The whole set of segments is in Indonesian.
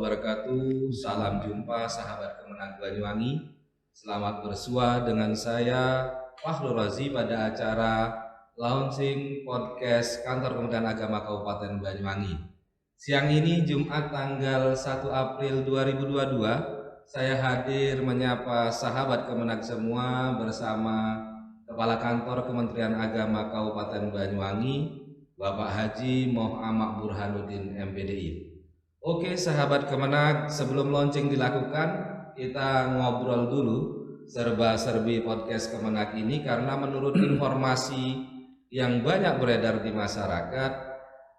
wabarakatuh. Salam jumpa sahabat Kemenang Banyuwangi. Selamat bersua dengan saya Fakhrul Razi pada acara launching podcast Kantor Kementerian Agama Kabupaten Banyuwangi. Siang ini Jumat tanggal 1 April 2022, saya hadir menyapa sahabat Kemenang semua bersama Kepala Kantor Kementerian Agama Kabupaten Banyuwangi, Bapak Haji Muhammad Burhanuddin MPDI. Oke sahabat Kemenag, sebelum launching dilakukan, kita ngobrol dulu serba-serbi podcast Kemenag ini karena menurut informasi yang banyak beredar di masyarakat,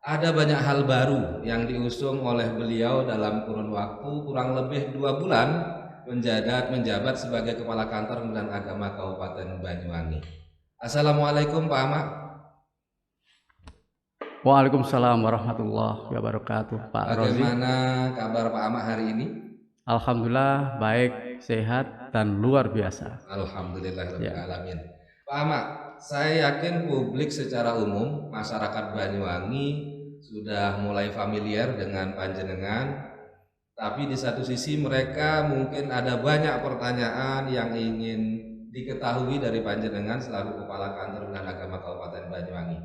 ada banyak hal baru yang diusung oleh beliau dalam kurun waktu kurang lebih 2 bulan menjabat sebagai Kepala Kantor Kementerian Agama Kabupaten Banyuwangi. Assalamualaikum Pak Ahmad. Waalaikumsalam warahmatullahi wabarakatuh. Pak Rozi. Bagaimana kabar Pak Ahmad hari ini? Alhamdulillah baik, sehat dan luar biasa. Alhamdulillahirrahmanirrahim. Pak Ahmad, saya yakin publik secara umum, masyarakat Banyuwangi sudah mulai familiar dengan panjenengan. Tapi di satu sisi mereka mungkin ada banyak pertanyaan yang ingin diketahui dari panjenengan selaku Kepala Kantor Kementerian Agama Kabupaten Banyuwangi.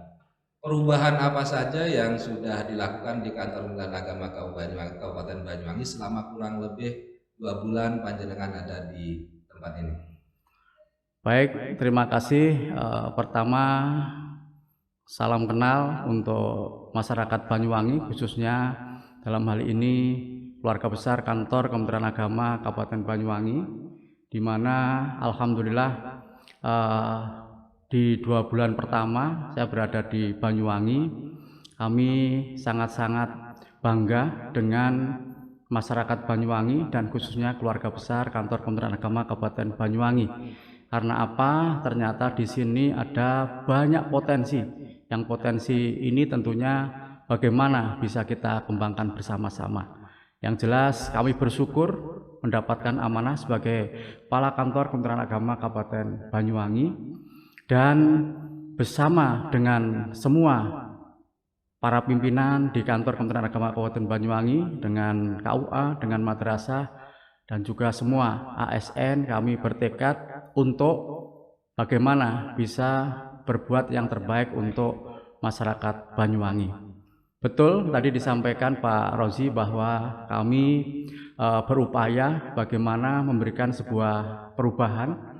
Perubahan apa saja yang sudah dilakukan di Kantor Kementerian Agama Kabupaten Banyuwangi selama kurang lebih 2 bulan panjenengan ada di tempat ini? Baik, terima kasih. Pertama, salam kenal untuk masyarakat Banyuwangi, khususnya dalam hal ini keluarga besar Kantor Kementerian Agama Kabupaten Banyuwangi, di mana alhamdulillah di 2 bulan pertama saya berada di Banyuwangi, kami sangat-sangat bangga dengan masyarakat Banyuwangi dan khususnya keluarga besar Kantor Kementerian Agama Kabupaten Banyuwangi. Karena apa? Ternyata di sini ada banyak potensi. Yang potensi ini tentunya bagaimana bisa kita kembangkan bersama-sama. Yang jelas kami bersyukur mendapatkan amanah sebagai Kepala Kantor Kementerian Agama Kabupaten Banyuwangi. Dan bersama dengan semua para pimpinan di Kantor Kementerian Agama Kabupaten Banyuwangi, dengan KUA, dengan madrasah, dan juga semua ASN, kami bertekad untuk bagaimana bisa berbuat yang terbaik untuk masyarakat Banyuwangi. Betul, tadi disampaikan Pak Rozi bahwa kami berupaya bagaimana memberikan sebuah perubahan.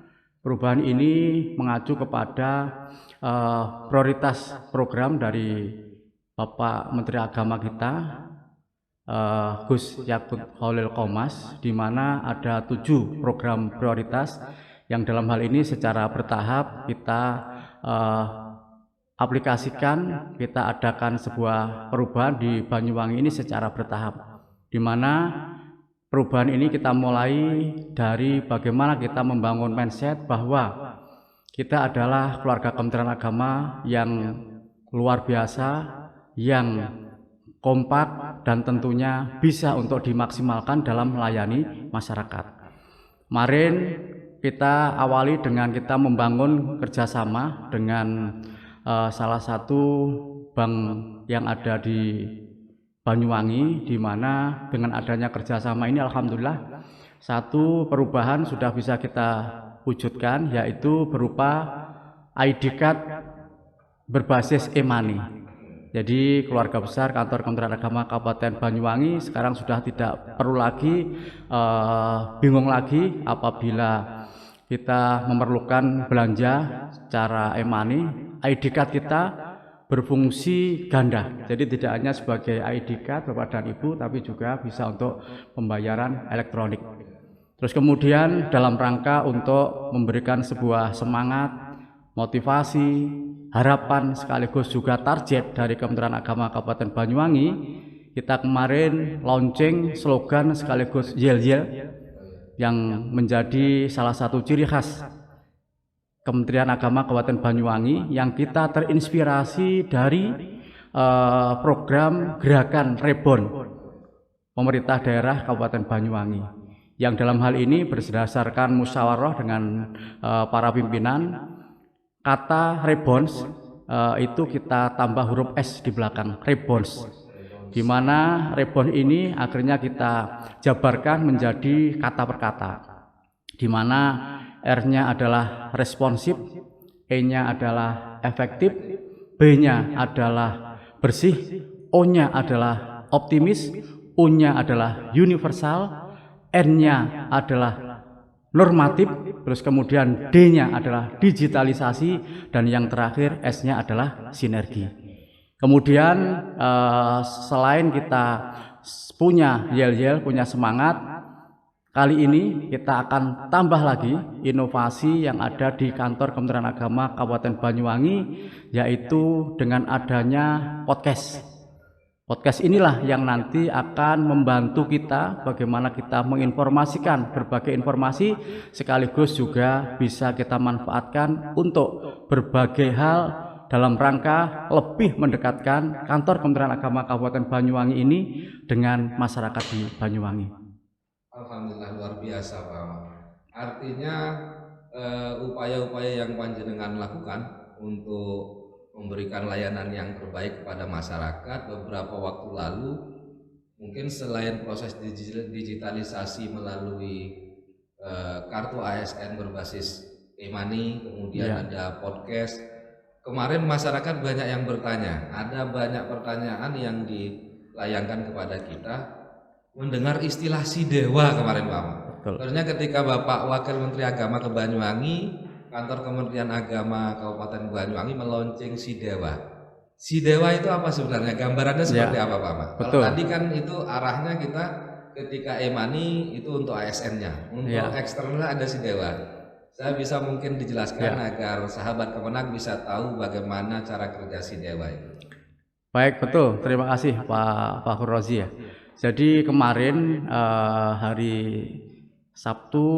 Perubahan ini mengacu kepada prioritas program dari Bapak Menteri Agama kita, Gus Yakut Khalil Qomas, di mana ada 7 program prioritas yang dalam hal ini secara bertahap kita aplikasikan, kita adakan sebuah perubahan di Banyuwangi ini secara bertahap, di mana perubahan ini kita mulai dari bagaimana kita membangun mindset bahwa kita adalah keluarga Kementerian Agama yang luar biasa, yang kompak dan tentunya bisa untuk dimaksimalkan dalam melayani masyarakat. Kemarin kita awali dengan kita membangun kerjasama dengan salah satu bank yang ada di Banyuwangi, di mana dengan adanya kerjasama ini alhamdulillah satu perubahan sudah bisa kita wujudkan, yaitu berupa ID card berbasis e-money. Jadi keluarga besar Kantor Kementerian Agama Kabupaten Banyuwangi sekarang sudah tidak perlu lagi bingung lagi apabila kita memerlukan belanja secara e-money. ID card kita berfungsi ganda, jadi tidak hanya sebagai ID card Bapak dan Ibu, tapi juga bisa untuk pembayaran elektronik. Terus kemudian dalam rangka untuk memberikan sebuah semangat, motivasi, harapan sekaligus juga target dari Kementerian Agama Kabupaten Banyuwangi, kita kemarin launching slogan sekaligus yel-yel yang menjadi salah satu ciri khas Kementerian Agama Kabupaten Banyuwangi, yang kita terinspirasi dari program gerakan Reborn pemerintah daerah Kabupaten Banyuwangi, yang dalam hal ini berdasarkan musyawarah dengan para pimpinan, kata Reborn itu kita tambah huruf S di belakang, Reborn. di mana rebon ini akhirnya kita jabarkan menjadi kata per kata, di mana R-nya adalah responsif, E-nya adalah efektif, B-nya adalah bersih, O-nya adalah optimis, U-nya adalah universal, N-nya adalah normatif, terus kemudian D-nya adalah digitalisasi, dan yang terakhir S-nya adalah sinergi. Kemudian selain kita punya yel-yel, punya semangat, kali ini kita akan tambah lagi inovasi yang ada di kantor Kementerian Agama Kabupaten Banyuwangi, yaitu dengan adanya podcast. Podcast inilah yang nanti akan membantu kita bagaimana kita menginformasikan berbagai informasi, sekaligus juga bisa kita manfaatkan untuk berbagai hal dalam rangka lebih mendekatkan kantor Kementerian Agama Kabupaten Banyuwangi ini dengan masyarakat di Banyuwangi. Alhamdulillah, luar biasa Pak. Artinya upaya-upaya yang panjenengan lakukan untuk memberikan layanan yang terbaik kepada masyarakat beberapa waktu lalu, mungkin selain proses digitalisasi melalui kartu ASN berbasis e-money, kemudian ada podcast. Kemarin masyarakat banyak yang bertanya, ada banyak pertanyaan yang dilayangkan kepada kita mendengar istilah si dewa kemarin Pak. Terusnya ketika Bapak Wakil Menteri Agama ke Banyuwangi, kantor Kementerian Agama Kabupaten Banyuwangi meluncing si dewa. Si dewa itu apa sebenarnya? Gambarannya seperti apa Pak? Kalau tadi kan itu arahnya kita ketika e-money itu untuk ASN-nya, untuk eksternalnya ada si dewa. Saya bisa mungkin dijelaskan agar sahabat Kemenag bisa tahu bagaimana cara kerja si dewa itu. Baik, betul. Terima kasih Pak Fakhur Razi ya. Jadi kemarin hari Sabtu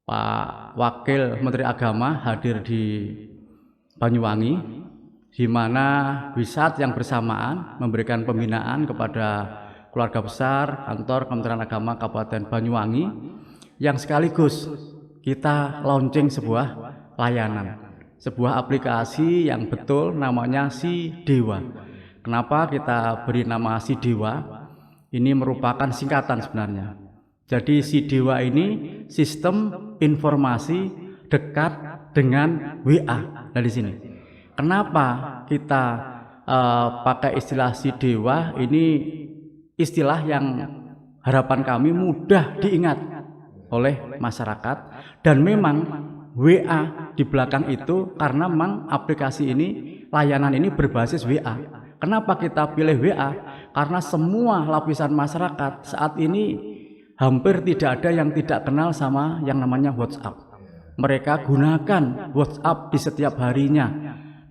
Pak Wakil Menteri Agama hadir di Banyuwangi, di mana di saat yang bersamaan memberikan pembinaan kepada keluarga besar kantor Kementerian Agama Kabupaten Banyuwangi, yang sekaligus kita launching sebuah layanan, sebuah aplikasi yang betul namanya Si Dewa. Kenapa kita beri nama Si Dewa? Ini merupakan singkatan sebenarnya. Jadi Si Dewa ini sistem informasi dekat dengan WA dari sini. Kenapa kita pakai istilah Si Dewa? Ini istilah yang harapan kami mudah diingat oleh masyarakat, dan memang WA di belakang itu karena memang aplikasi ini, layanan ini berbasis WA. Kenapa kita pilih WA? Karena semua lapisan masyarakat saat ini hampir tidak ada yang tidak kenal sama yang namanya WhatsApp. Mereka gunakan WhatsApp di setiap harinya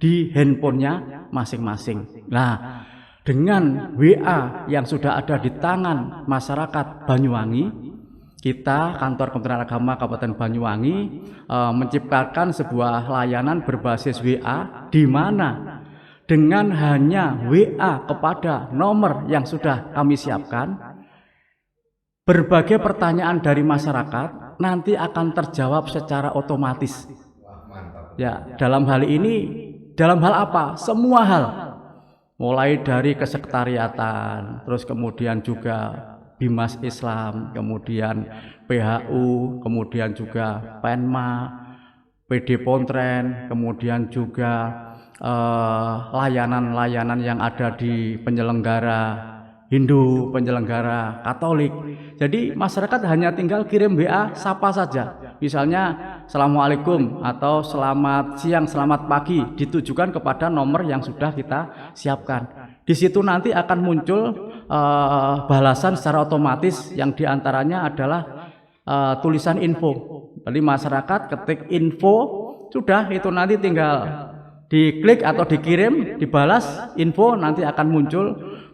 di handphonenya masing-masing. Nah, dengan WA yang sudah ada di tangan masyarakat Banyuwangi, kita kantor Kementerian Agama Kabupaten Banyuwangi menciptakan sebuah layanan berbasis WA, di mana dengan hanya WA kepada nomor yang sudah kami siapkan, berbagai pertanyaan dari masyarakat nanti akan terjawab secara otomatis. Ya, dalam hal ini, dalam hal apa? Semua hal, mulai dari kesekretariatan, terus kemudian juga Bimas Islam, kemudian PHU, kemudian juga Penma, PD Pontren, kemudian juga layanan-layanan yang ada di penyelenggara Hindu, penyelenggara Katolik. Jadi masyarakat hanya tinggal kirim WA, sapa saja. Misalnya Assalamualaikum atau selamat siang, selamat pagi, ditujukan kepada nomor yang sudah kita siapkan. Di situ nanti akan muncul balasan secara otomatis yang diantaranya adalah tulisan info. Jadi masyarakat ketik info, sudah itu nanti tinggal diklik atau dikirim, dibalas info, nanti akan muncul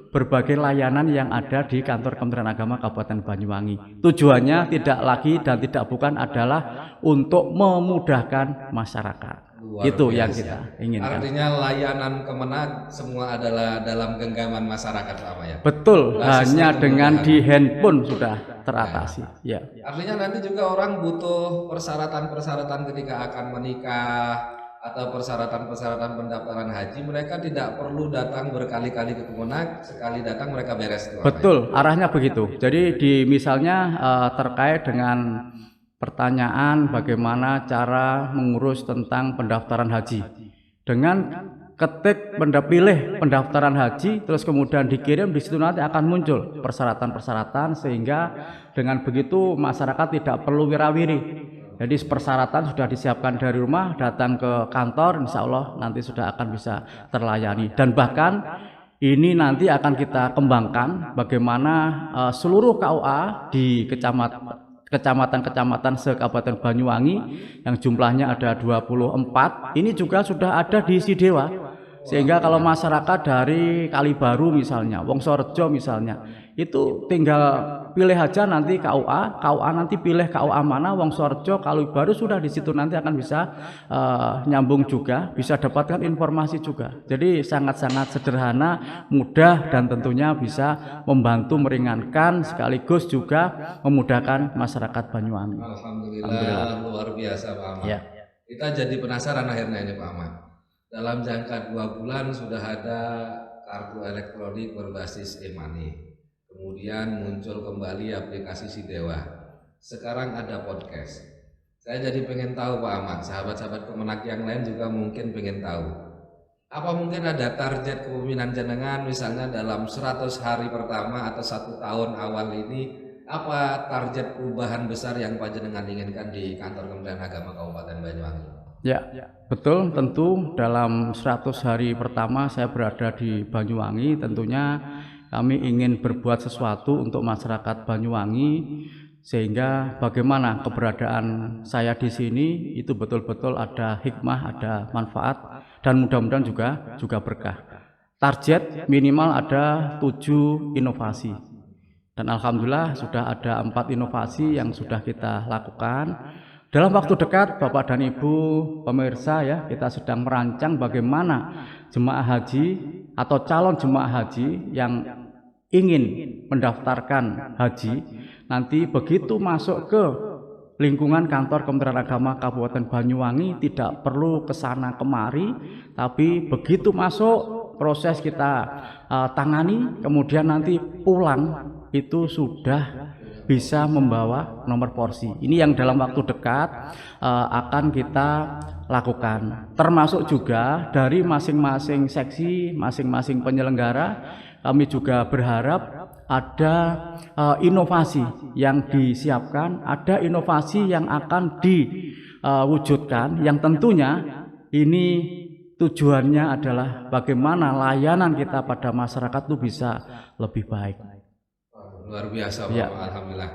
berbagai layanan yang ada di kantor Kementerian Agama Kabupaten Banyuwangi. Tujuannya tidak lagi dan tidak bukan adalah untuk memudahkan masyarakat. Itu yang kita inginkan. Artinya layanan Kemenag semua adalah dalam genggaman masyarakat Pak ya. Betul, hanya dengan di handphone sudah teratasi. Ya. Artinya nanti juga orang butuh persyaratan-persyaratan ketika akan menikah, atau persyaratan-persyaratan pendaftaran haji, mereka tidak perlu datang berkali-kali ke Kemenak, sekali datang mereka beres tuh. Betul, arahnya begitu. Jadi misalnya terkait dengan pertanyaan bagaimana cara mengurus tentang pendaftaran haji. Dengan ketik pilih pendaftaran haji, terus kemudian dikirim, di situ nanti akan muncul persyaratan-persyaratan, sehingga dengan begitu masyarakat tidak perlu wirawiri. Jadi persyaratan sudah disiapkan dari rumah, datang ke kantor, insya Allah nanti sudah akan bisa terlayani. Dan bahkan ini nanti akan kita kembangkan bagaimana seluruh KUA di kecamatan-kecamatan se-Kabupaten Banyuwangi yang jumlahnya ada 24, ini juga sudah ada di Sidewa. Sehingga kalau masyarakat dari Kalibaru misalnya, Wongsorejo misalnya, itu tinggal pilih aja nanti KUA nanti pilih KUA mana, Wongsorejo, Kalibaru, sudah di situ nanti akan bisa nyambung juga, bisa dapatkan informasi juga. Jadi sangat-sangat sederhana, mudah, dan tentunya bisa membantu meringankan sekaligus juga memudahkan masyarakat Banyuwangi. Alhamdulillah, luar biasa Pak Ahmad. Ya. Kita jadi penasaran akhirnya ini Pak Ahmad. Dalam jangka 2 bulan sudah ada kartu elektronik berbasis e-money. Kemudian muncul kembali aplikasi Sidewa. Sekarang ada podcast. Saya jadi pengen tahu Pak Ahmad, sahabat-sahabat Kemenak yang lain juga mungkin pengen tahu. Apa mungkin ada target kepemimpinan jenengan misalnya dalam 100 hari pertama atau 1 tahun awal ini, apa target perubahan besar yang Pak jenengan inginkan di Kantor Kementerian Agama Kabupaten Banyuwangi? Ya, betul, tentu dalam 100 hari pertama saya berada di Banyuwangi, tentunya kami ingin berbuat sesuatu untuk masyarakat Banyuwangi, sehingga bagaimana keberadaan saya di sini itu betul-betul ada hikmah, ada manfaat, dan mudah-mudahan juga berkah. Target minimal ada 7 inovasi, dan alhamdulillah sudah ada 4 inovasi yang sudah kita lakukan. Dalam waktu dekat Bapak dan Ibu pemirsa ya, kita sedang merancang bagaimana jemaah haji atau calon jemaah haji yang ingin mendaftarkan haji nanti begitu masuk ke lingkungan kantor Kementerian Agama Kabupaten Banyuwangi tidak perlu kesana kemari, tapi begitu masuk proses kita tangani, kemudian nanti pulang itu sudah bisa membawa nomor porsi. Ini yang dalam waktu dekat akan kita lakukan. Termasuk juga dari masing-masing seksi, masing-masing penyelenggara, kami juga berharap ada inovasi yang disiapkan, ada inovasi yang akan diwujudkan, yang tentunya ini tujuannya adalah bagaimana layanan kita pada masyarakat itu bisa lebih baik. Luar biasa Pak, ya. Alhamdulillah.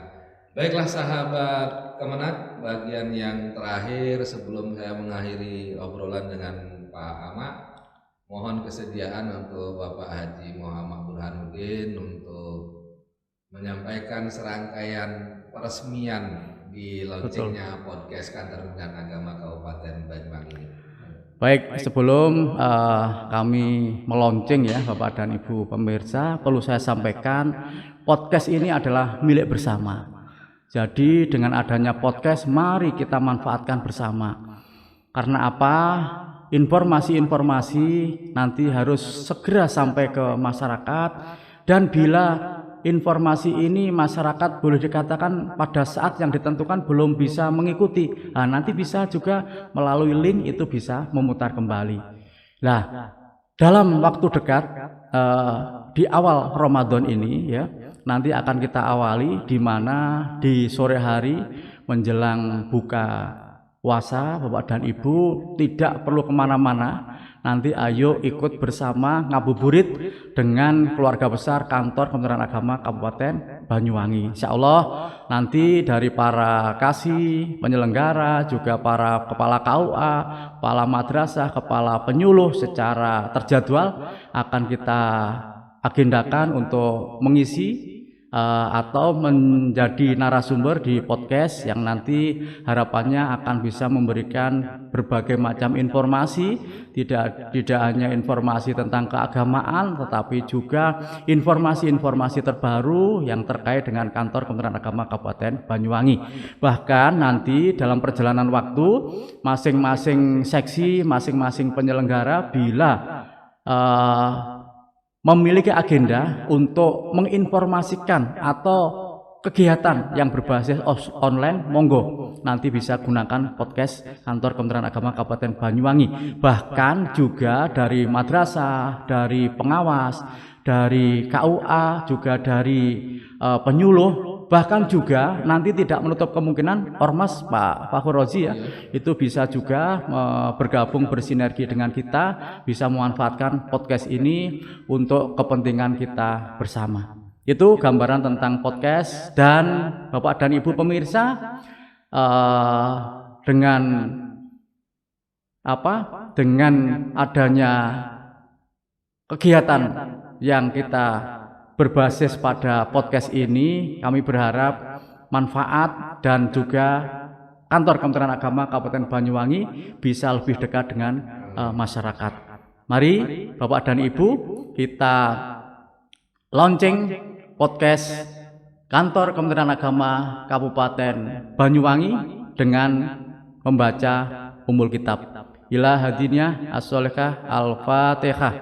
Baiklah sahabat Kemenak, bagian yang terakhir sebelum saya mengakhiri obrolan dengan Pak Ahmad, mohon kesediaan untuk Bapak Haji Muhammad Burhanuddin untuk menyampaikan serangkaian peresmian di launchingnya podcast Kantor Kementerian Agama Kabupaten Banyuwangi. Baik, sebelum kami meluncing ya Bapak dan Ibu pemirsa, perlu saya sampaikan podcast ini adalah milik bersama. Jadi dengan adanya podcast, mari kita manfaatkan bersama. Karena apa? Informasi-informasi nanti harus segera sampai ke masyarakat, dan bila informasi ini masyarakat boleh dikatakan pada saat yang ditentukan belum bisa mengikuti, nah, nanti bisa juga melalui link itu bisa memutar kembali. Nah, dalam waktu dekat di awal Ramadan ini ya, nanti akan kita awali di mana di sore hari menjelang buka puasa, Bapak dan Ibu tidak perlu kemana-mana. Nanti ayo ikut bersama ngabuburit dengan keluarga besar Kantor Kementerian Agama Kabupaten Banyuwangi. Insya Allah nanti dari para kasih penyelenggara, juga para kepala KUA, kepala madrasah, kepala penyuluh secara terjadwal akan kita agendakan untuk mengisi atau menjadi narasumber di podcast yang nanti harapannya akan bisa memberikan berbagai macam informasi, tidak hanya informasi tentang keagamaan, tetapi juga informasi-informasi terbaru yang terkait dengan Kantor Kementerian Agama Kabupaten Banyuwangi. Bahkan nanti dalam perjalanan waktu, masing-masing seksi, masing-masing penyelenggara bila memiliki agenda untuk menginformasikan atau kegiatan yang berbasis online, monggo nanti bisa gunakan podcast Kantor Kementerian Agama Kabupaten Banyuwangi. Bahkan juga dari madrasah, dari pengawas, dari KUA, juga dari penyuluh, bahkan juga nanti tidak menutup kemungkinan ormas Pak Fakhrozi ya, itu bisa juga bergabung bersinergi dengan kita, bisa memanfaatkan podcast ini untuk kepentingan kita bersama. Itu gambaran tentang podcast. Dan Bapak dan Ibu pemirsa, dengan adanya kegiatan yang kita berbasis pada podcast ini, kami berharap manfaat dan juga Kantor Kementerian Agama Kabupaten Banyuwangi bisa lebih dekat dengan masyarakat. Mari Bapak dan Ibu kita launching podcast Kantor Kementerian Agama Kabupaten Banyuwangi dengan membaca Ummul Kitab. Ila hadinya as-solihah al-fatihah.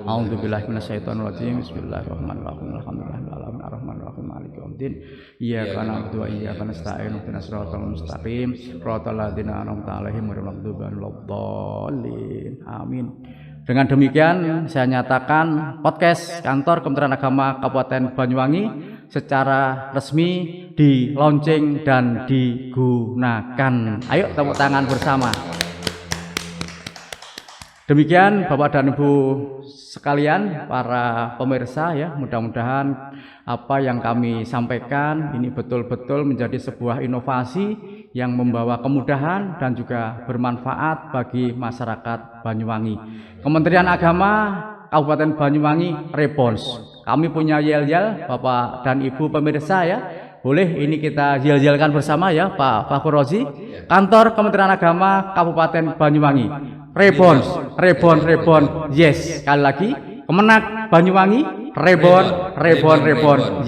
A'udzubillahi minasyaitonirrajim. Bismillahirrahmanirrahim. Alhamdulillahirabbil alamin maliki yaumiddin. Iyyaka na'budu wa iyyaka nasta'in. Ihdinas siratal mustaqim. Siratal ladzina an'amta 'alaihim ghairil maghdubi 'alaihim waladdallin. Amin. Dengan demikian saya nyatakan podcast Kantor Kementerian Agama Kabupaten Banyuwangi secara resmi di launching dan digunakan. Ayo tepuk tangan bersama. Demikian Bapak dan Ibu sekalian, para pemirsa ya, mudah-mudahan apa yang kami sampaikan ini betul-betul menjadi sebuah inovasi yang membawa kemudahan dan juga bermanfaat bagi masyarakat Banyuwangi. Kementerian Agama Kabupaten Banyuwangi respons. Kami punya yel-yel Bapak dan Ibu pemirsa ya. Boleh ini kita yel-yelkan bersama ya Pak Fakhrozi. Kantor Kementerian Agama Kabupaten Banyuwangi. Rebon, yes. Sekali lagi, Kemenak Banyuwangi, rebon,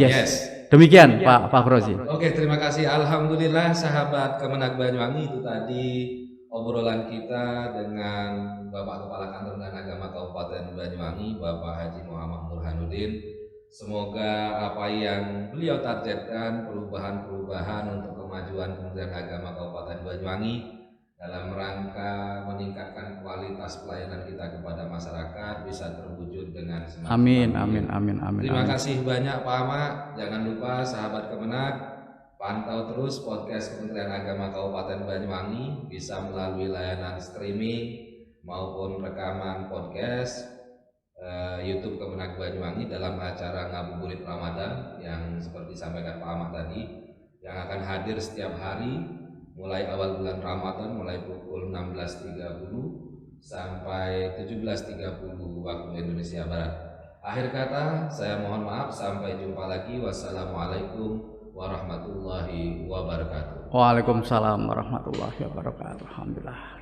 yes. Demikian Pak Fakhrozi. Oke, terima kasih. Alhamdulillah sahabat Kemenak Banyuwangi, itu tadi obrolan kita dengan Bapak Kepala Kantor dan Agama Kabupaten Banyuwangi, Bapak Haji Muhammad Burhanuddin. Semoga apa yang beliau targetkan, perubahan-perubahan untuk kemajuan Kementerian Agama Kabupaten Banyuwangi dalam rangka meningkatkan kualitas pelayanan kita kepada masyarakat bisa terwujud dengan semaksimal. Amin. Terima kasih banyak Pak Ahmad. Jangan lupa sahabat Kemenak, pantau terus podcast Kementerian Agama Kabupaten Banyuwangi bisa melalui layanan streaming maupun rekaman podcast YouTube Kemenak Banyuwangi dalam acara Ngabuburit Ramadan yang seperti disampaikan Pak Ahmad tadi, yang akan hadir setiap hari mulai awal bulan Ramadan, mulai pukul 16.30 sampai 17.30 waktu Indonesia Barat. Akhir kata, saya mohon maaf, sampai jumpa lagi. Wassalamualaikum warahmatullahi wabarakatuh. Waalaikumsalam warahmatullahi wabarakatuh. Alhamdulillah.